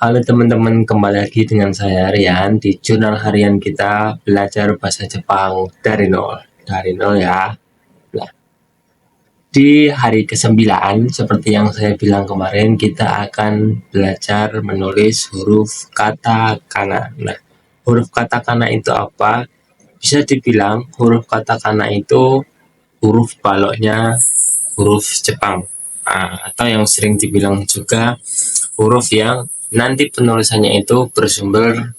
Halo teman-teman, kembali lagi dengan saya Rian di jurnal harian kita belajar bahasa Jepang dari nol. Dari nol ya. Nah, di hari ke-9, seperti yang saya bilang kemarin, kita akan belajar menulis huruf katakana. Nah, huruf katakana itu apa? Bisa dibilang huruf katakana itu huruf baloknya huruf Jepang. Atau yang sering dibilang juga huruf yang nanti penulisannya itu bersumber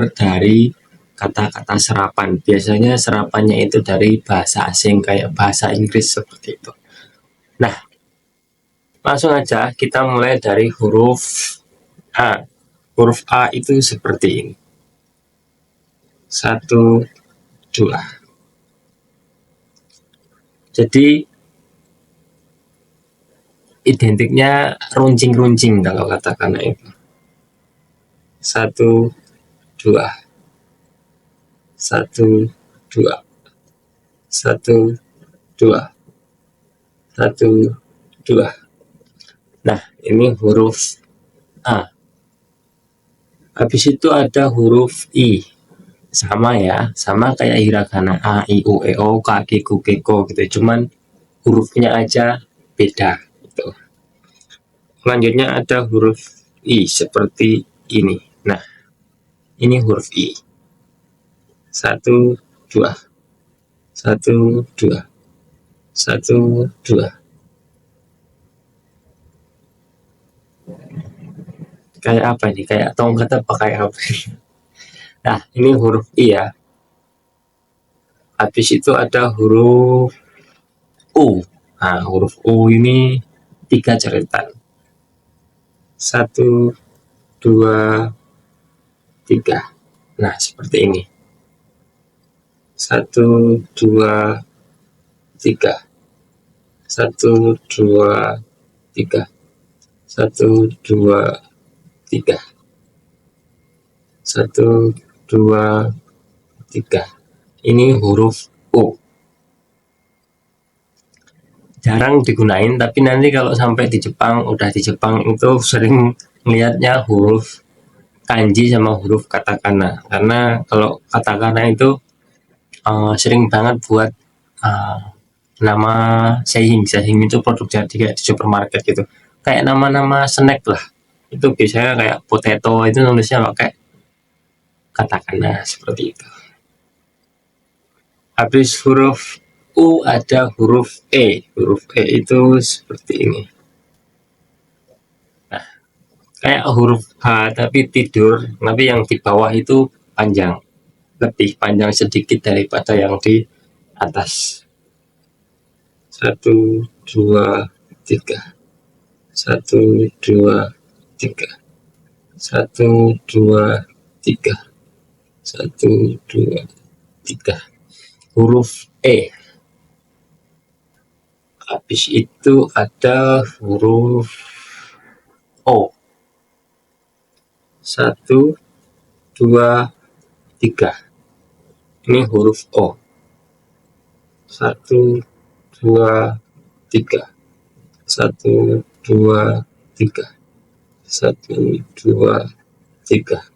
dari kata-kata serapan. Biasanya serapannya itu dari bahasa asing kayak bahasa Inggris seperti itu. Nah, langsung aja kita mulai dari huruf A. Huruf A itu seperti ini. 1, 2. Jadi identiknya runcing-runcing kalau katakan itu. 1, 2. 1, 2. 1, 2. 1, 2. Nah, ini huruf A. Habis itu ada huruf I. Sama ya, sama kayak hiragana A, I, U, E, O, K, G, Q, G, Ko gitu. Cuman hurufnya aja beda gitu. Selanjutnya ada huruf I seperti ini. Nah, ini huruf I. 1, 2. 1, 2. 1, 2. Kayak apa nih? Kayak tongkat apa kayak apa? Nah, ini huruf I ya. Habis itu ada huruf U. Nah, huruf U ini 3 coretan. 1, 2, 3. Nah, seperti ini. 1, 2, 3. 1, 2, 3. 1, 2, 3. 1, 2, 3. Ini huruf U. Jarang digunain, tapi nanti kalau sampai di Jepang, udah di Jepang itu sering melihatnya huruf kanji sama huruf katakana. Karena kalau katakana itu sering banget buat nama Sehing itu produk jadi kayak di supermarket gitu. Kayak nama-nama snack lah. Itu biasanya kayak potato itu nulisnya pakai katakana seperti itu. Habis huruf U ada huruf E. Huruf E itu seperti ini. Nah, kayak huruf H tapi tidur, tapi yang di bawah itu panjang. Lebih panjang sedikit daripada yang di atas. 1, 2, 3. 1, 2, 3. 1, 2, 3. 1, 2, 3. Huruf E. Habis itu ada huruf O. 1, 2, 3. Ini huruf O. 1, 2, 3. 1, 2, 3. 1, 2, 3.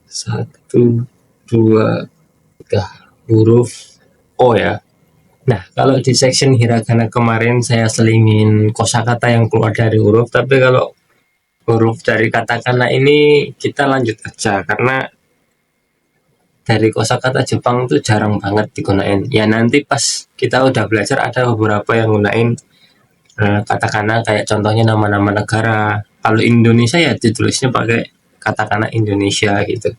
1, 2, 3. Huruf O ya. Nah, kalau di section hiragana kemarin saya selingin kosakata yang keluar dari huruf, tapi kalau huruf dari katakana ini kita lanjut aja karena dari kosakata Jepang itu jarang banget digunain. Ya nanti pas kita udah belajar ada beberapa yang gunain katakana kayak contohnya nama-nama negara. Kalau Indonesia ya ditulisnya pakai katakana Indonesia gitu.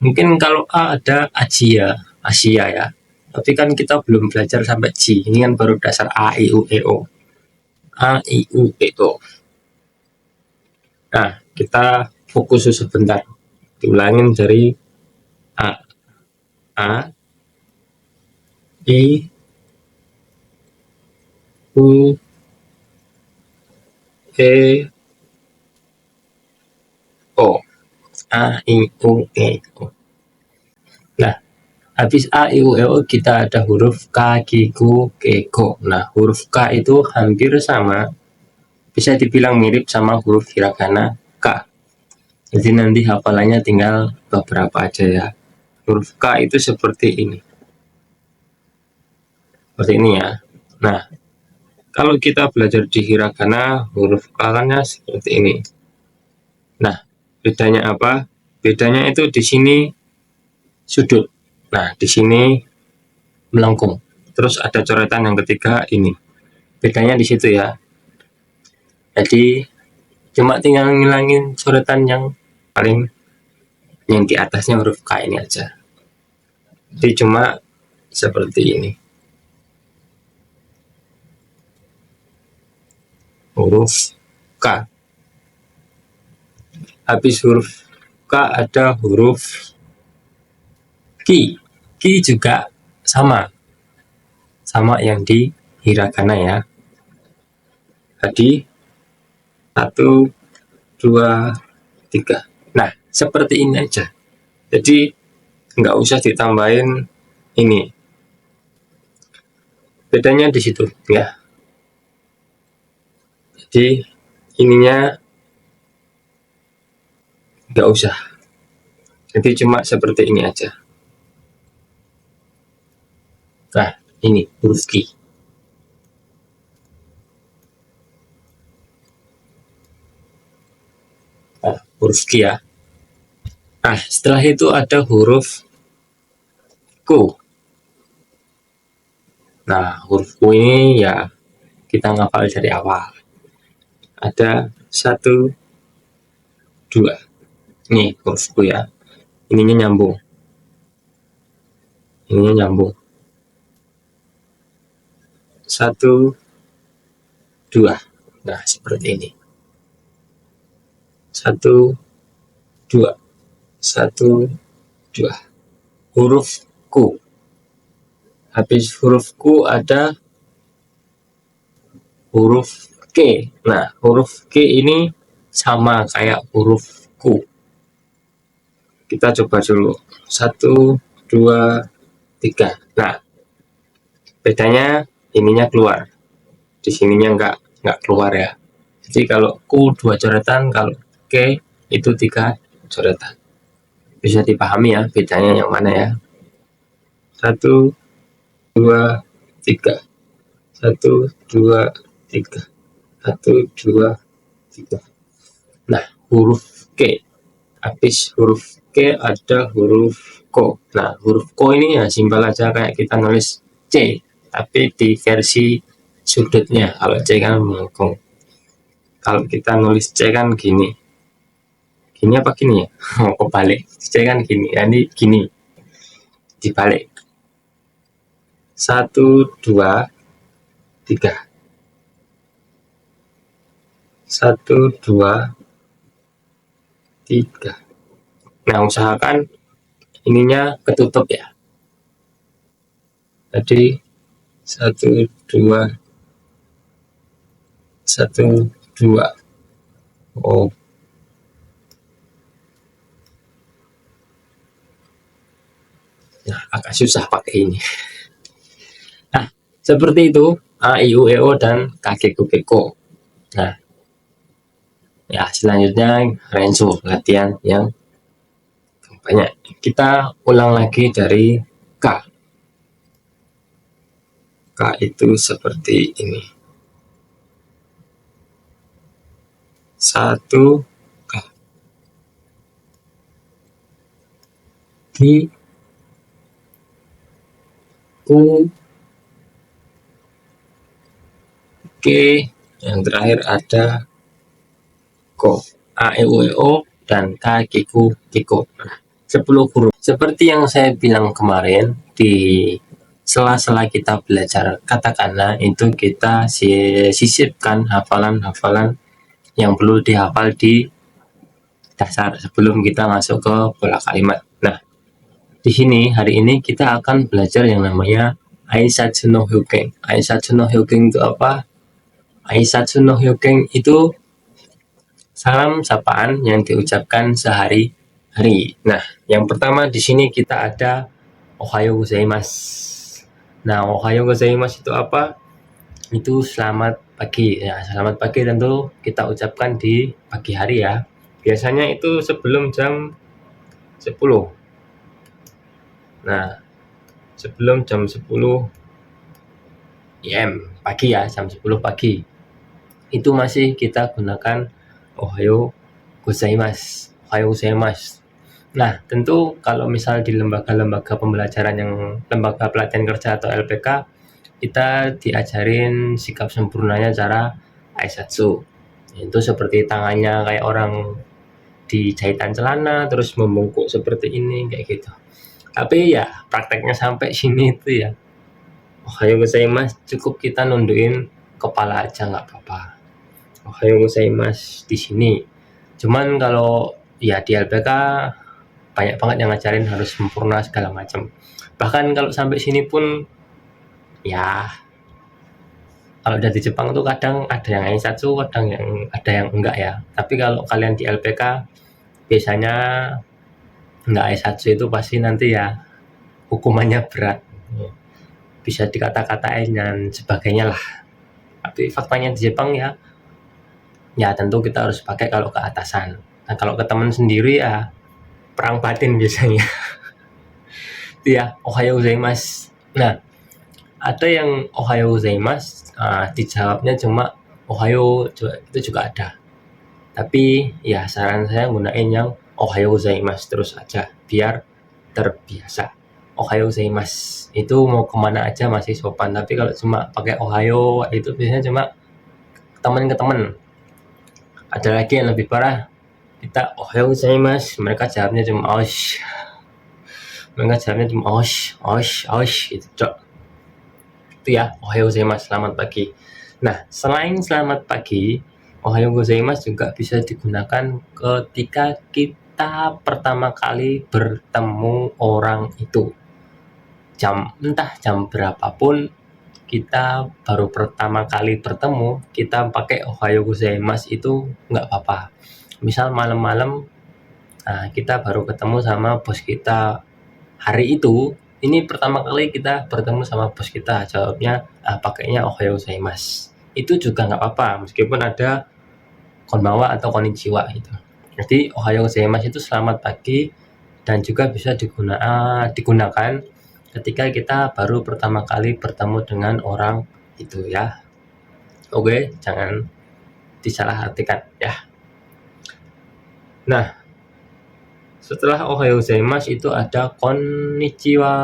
Mungkin kalau A ada Asia ya. Tapi kan kita belum belajar sampai J. Ini kan baru dasar A, I, U, E, O. A, I, U, E, O. Nah, kita fokus sebentar. Diulangin dari A. A, I, U, E, O. A, I, U, E, O. Nah, habis A, I, U, E, O kita ada huruf K, G, Q, G, Ko. Nah, huruf K itu hampir sama bisa dibilang mirip sama huruf hiragana K. Jadi nanti hafalannya tinggal beberapa aja ya. Huruf K itu seperti ini. Seperti ini ya. Nah, kalau kita belajar di hiragana, huruf K-nya seperti ini. Nah, bedanya apa? Bedanya itu di sini sudut. Nah, di sini melengkung. Terus ada coretan yang ketiga ini. Bedanya di situ ya. Jadi cuma tinggal ngilangin coretan yang paling yang di atasnya huruf K ini aja. Jadi cuma seperti ini. Huruf K. Habis huruf K ada huruf Ki. Ki juga sama yang di hiragana ya. Jadi 1, 2, 3. Nah, seperti ini aja. Jadi nggak usah ditambahin ini. Bedanya di situ ya. Jadi ininya nggak usah. Jadi cuma seperti ini aja. Nah, ini huruf Ki. Nah, huruf Ki ya. Nah, setelah itu ada huruf Ku. Nah, huruf Ku ini ya kita ngafal dari awal. Ada 1, 2. Nih huruf Ku ya. Ininya nyambung. Ininya nyambung. 1, 2. Nah, seperti ini. 1, 2. 1, 2. Huruf Ku. Habis huruf Ku ada huruf K. Nah, huruf K ini sama kayak huruf Ku. Kita coba dulu. 1, 2, 3. Nah, bedanya ininya keluar. Di sininya nggak keluar ya. Jadi kalau Ku 2 coretan, kalau K itu 3 coretan. Bisa dipahami ya bedanya yang mana ya. 1, 2, 3. 1, 2, 3. 1, 2, 3. Nah, huruf K. Habis huruf K ada huruf Ko. Nah, huruf Ko ini ya simpel aja kayak kita nulis C, tapi di versi sudutnya. Kalau C kan melengkung. Kalau kita nulis C kan gini. Gini apa gini ya? Oh, kebalik. C kan gini. Ini gini. Dibalik. 1, 2, 3. 1, 2, 3. Nah, usahakan ininya ketutup ya. Jadi 1, 2, 1, 2. Oh. Nah, agak susah pakai ini. Nah, seperti itu A, I, U, E, O, dan K, G, K, Ko. Nah, ya selanjutnya Renzo latihan yang banyak. Kita ulang lagi dari K. K itu seperti ini. 1 K. Ki, Ku, K, yang terakhir ada Ko. A, E, U, E, O, dan K, G, K, Ko. Nah, 10 huruf. Seperti yang saya bilang kemarin, di sela-sela kita belajar katakana itu kita sisipkan hafalan-hafalan yang perlu dihafal di dasar sebelum kita masuk ke pola kalimat. Nah, di sini hari ini kita akan belajar yang namanya Aisatsu no Hyuken. Aisatsu no Hyuken itu apa? Aisatsu no Hyuken itu salam sapaan yang diucapkan sehari-hari. Nah, yang pertama di sini kita ada Ohayo gozaimasu. Nah, Ohayo gozaimasu itu apa? Itu selamat pagi. Ya, selamat pagi tentu kita ucapkan di pagi hari ya. Biasanya itu sebelum jam 10. Nah, sebelum jam 10 IM pagi ya, jam 10 pagi. Itu masih kita gunakan Ohayo gozaimasu. Ohayo gozaimasu. Nah, tentu kalau misal di lembaga-lembaga pembelajaran yang lembaga pelatihan kerja atau LPK, kita diajarin sikap sempurnanya cara aisatsu. Itu seperti tangannya kayak orang di jahitan celana, terus membungkuk seperti ini, kayak gitu. Tapi ya prakteknya sampai sini itu ya, ohayo gozaimasu, cukup kita nundukin kepala aja nggak apa-apa. Ohayo gozaimasu di sini. Cuman kalau ya di LPK banyak banget yang ngajarin harus sempurna segala macam. Bahkan kalau sampai sini pun ya kalau udah di Jepang tuh kadang ada yang aisatsu, kadang ada yang enggak ya. Tapi kalau kalian di LPK biasanya enggak aisatsu itu pasti nanti ya hukumannya berat. Bisa dikata-katain dan sebagainya lah. Tapi faktanya di Jepang ya tentu kita harus pakai kalau ke atasan. Nah, kalau ke teman sendiri ya perang batin biasanya. Itu ya, ohayo gozaimasu. Nah, ada yang ohayo gozaimasu, dijawabnya cuma ohayo, itu juga ada. Tapi ya saran saya gunain yang ohayo gozaimasu terus aja biar terbiasa. Ohayo gozaimasu itu mau kemana aja masih sopan, tapi kalau cuma pakai ohayo itu biasanya cuma teman ke teman. Ada lagi yang lebih parah, kita ohayo gozaimasu, mereka jawabnya cuma osh. Mereka jawabnya cuma osh gitu, cok. Itu ya, ohayo gozaimasu, selamat pagi. Nah, selain selamat pagi, ohayo gozaimasu juga bisa digunakan ketika kita pertama kali bertemu orang itu. Entah jam berapapun, kita baru pertama kali bertemu, kita pakai ohayo gozaimasu itu nggak apa-apa. Misal malam-malam, kita baru ketemu sama bos kita hari itu, ini pertama kali kita bertemu sama bos kita, jawabnya pakainya ohayo gozaimasu. Itu juga nggak apa-apa, meskipun ada konbawa atau konnichiwa gitu. Jadi ohayo gozaimasu itu selamat pagi dan juga bisa digunakan ketika kita baru pertama kali bertemu dengan orang itu ya. Oke, jangan disalahartikan ya. Nah, setelah ohayo gozaimasu itu ada konnichiwa.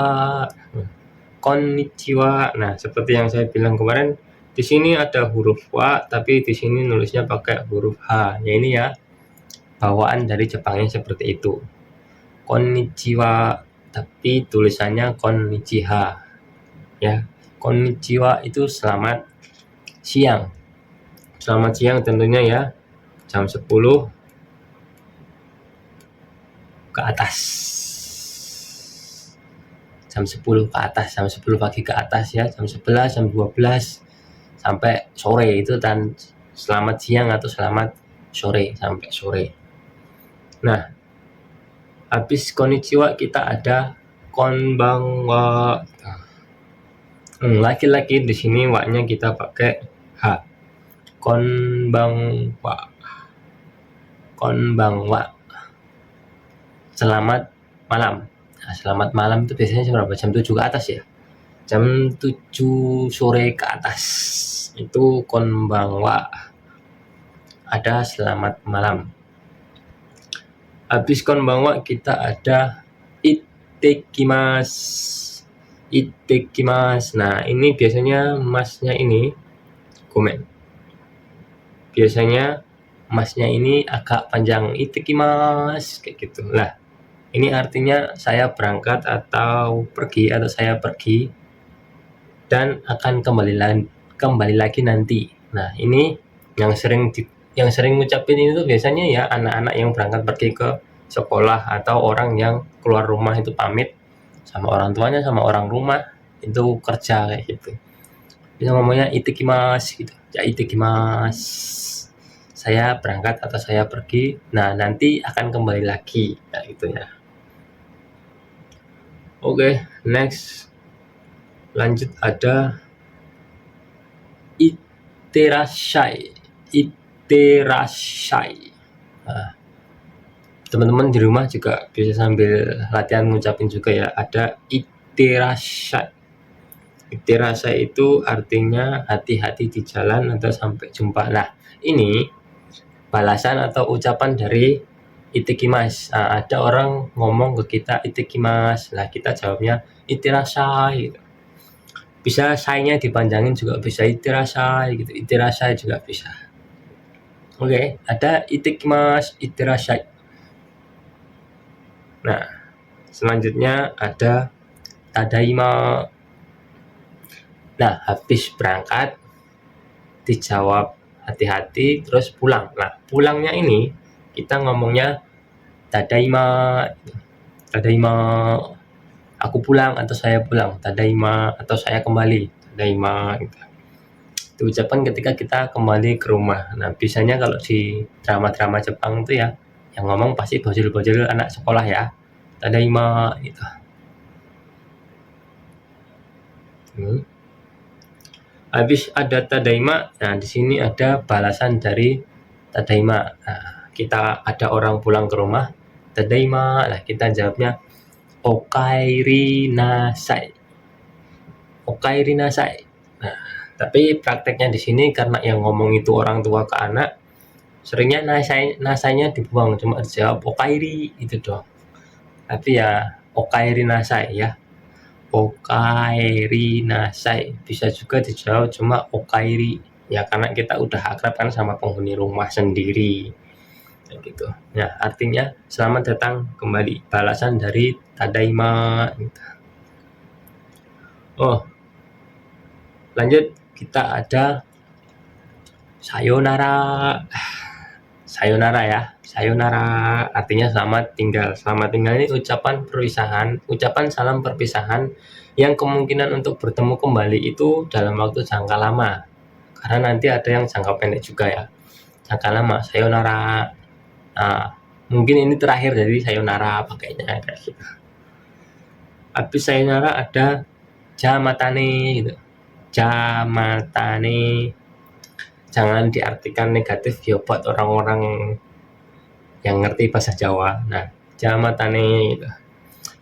Konnichiwa. Nah, seperti yang saya bilang kemarin, di sini ada huruf wa, tapi di sini nulisnya pakai huruf h. Ya ini ya, bawaan dari Jepangnya seperti itu. Konnichiwa, tapi tulisannya konnichiha. Ya, konnichiwa itu selamat siang. Selamat siang tentunya ya, jam 10 ke atas. Jam 10 ke atas, jam 10 pagi ke atas ya, jam 11, jam 12 sampai sore itu, dan selamat siang atau selamat sore sampai sore. Nah, habis konnichiwa kita ada konbanwa. Laki-laki di sini wa-nya kita pakai h. Konbanwa. Konbanwa. Selamat malam. Nah, selamat malam itu biasanya jam berapa? Jam 7 ke atas ya. Jam 7 sore ke atas. Itu konbanwa. Ada selamat malam. Habis konbanwa kita ada ittekimasu. Ittekimasu. Nah, ini biasanya masnya ini komen. Biasanya masnya ini agak panjang, ittekimasu kayak gitu. Lah, ini artinya saya berangkat atau pergi, atau saya pergi dan akan kembali lagi nanti. Nah, ini yang sering ngucapin ini tuh biasanya ya anak-anak yang berangkat pergi ke sekolah atau orang yang keluar rumah itu pamit sama orang tuanya, sama orang rumah itu kerja kayak gitu. Bisa ngomongnya ittekimasu gitu. Ya ittekimasu. Saya berangkat atau saya pergi. Nah, nanti akan kembali lagi kayak gitu ya. Oke, next. Lanjut ada Itterashai. Itterashai. Nah, teman-teman di rumah juga bisa sambil latihan ngucapin juga ya. Ada itterashai. Itterashai itu artinya hati-hati di jalan atau sampai jumpa. Nah, ini balasan atau ucapan dari itekimasu. Nah, ada orang ngomong ke kita itekimasu. Nah, kita jawabnya itterashai gitu. Bisa sai-nya dipanjangin juga bisa, itterashai gitu. Itterashai juga bisa. Oke, ada itekimasu, itterashai. Nah, selanjutnya ada tadaima. Nah, habis berangkat dijawab hati-hati terus pulang. Nah, pulangnya ini kita ngomongnya tadaima. Tadaima, aku pulang atau saya pulang. Tadaima atau saya kembali. Tadaima gitu. Itu ucapan ketika kita kembali ke rumah. Nah, biasanya kalau di drama-drama Jepang itu ya, yang ngomong pasti bojol-bojol anak sekolah ya. Tadaima gitu. Habis ada tadaima, nah di sini ada balasan dari tadaima. Nah, kita ada orang pulang ke rumah, tadaima, nah kita jawabnya okaeri nasai. Okaeri nasai. Nah, tapi prakteknya di sini karena yang ngomong itu orang tua ke anak, seringnya nasainya dibuang, cuma dijawab okaeri itu doang. Tapi ya okaeri nasai ya. Okaeri nasai, bisa juga dijawab cuma okaeri ya, karena kita udah akrab kan sama penghuni rumah sendiri kayak gitu. Nah, artinya selamat datang kembali, balasan dari tadaima gitu. Oh, lanjut kita ada sayonara. Sayonara ya, sayonara artinya selamat tinggal. Selamat tinggal ini ucapan perpisahan, ucapan salam perpisahan yang kemungkinan untuk bertemu kembali itu dalam waktu jangka lama. Karena nanti ada yang jangka pendek juga ya. Jangka lama, sayonara. Nah, mungkin ini terakhir jadi sayonara pakainya kayak gitu. Habis sayonara ada jamatane gitu. Jamatane. Jangan diartikan negatif ya buat orang-orang yang ngerti bahasa Jawa. Nah, jamatane gitu.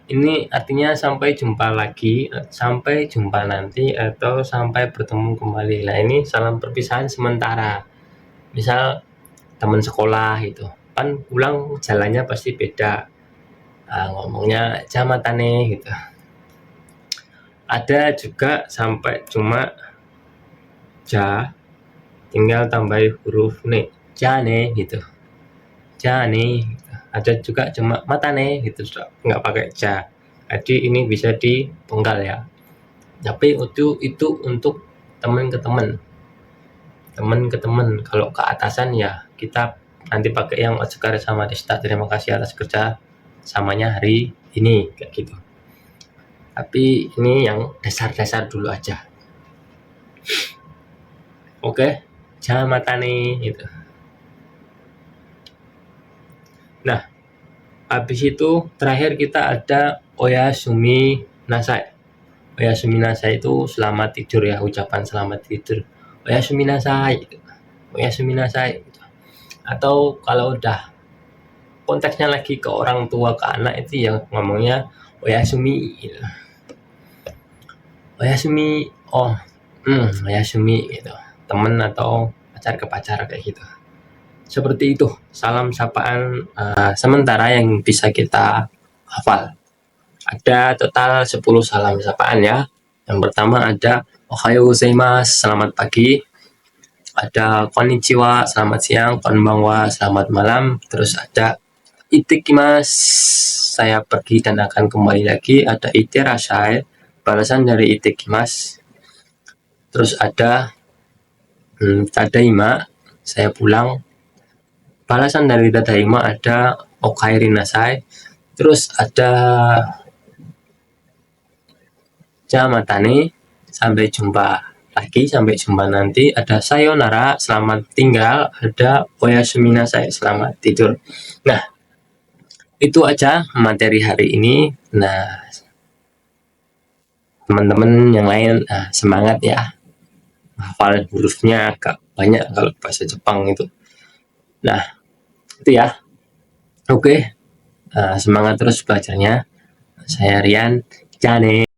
Ini artinya sampai jumpa lagi, sampai jumpa nanti, atau sampai bertemu kembali. Nah, ini salam perpisahan sementara. Misal teman sekolah itu, kan pulang jalannya pasti beda. Nah, ngomongnya jamatane gitu. Ada juga sampai cuma ja, tinggal tambah huruf ne, jane gitu. Jane gitu. Ada juga cuma matane gitu, nggak pakai ja. Jadi ini bisa dipenggal ya. Tapi itu untuk teman ke teman. Teman ke teman. Kalau ke atasan ya kita nanti pakai yang otsukare sama deshita. Terima kasih atas kerja samanya hari ini kayak gitu. Tapi ini yang dasar-dasar dulu aja. Oke, jamatane gitu. Nah, habis itu terakhir kita ada oyasumi nasai. Oyasumi nasai itu selamat tidur ya, ucapan selamat tidur. Oyasumi nasai. Oyasumi nasai. Atau kalau udah konteksnya lagi ke orang tua ke anak itu yang ngomongnya oyasumi. Oyasumi. Oh, oyasumi gitu. Temen atau pacar ke pacar kayak gitu. Seperti itu salam sapaan sementara yang bisa kita hafal. Ada total 10 salam sapaan ya. Yang pertama ada ohayou gozaimasu, selamat pagi. Ada konnichiwa, selamat siang. Konbanwa, selamat malam. Terus ada ittekimasu, saya pergi dan akan kembali lagi. Ada itterashai, balasan dari ittekimasu. Terus ada tadaima, saya pulang. Balasan dari tadaima ada okaeri nasai. Terus ada jamatane, sampai jumpa lagi, sampai jumpa nanti. Ada sayonara, selamat tinggal. Ada oyasumi nasai, selamat tidur. Nah, itu aja materi hari ini. Nah, teman-teman yang lain semangat ya. hafalan hurufnya agak banyak kalau bahasa Jepang itu. Nah, itu ya. Oke, semangat terus belajarnya. Saya Rian, Jane.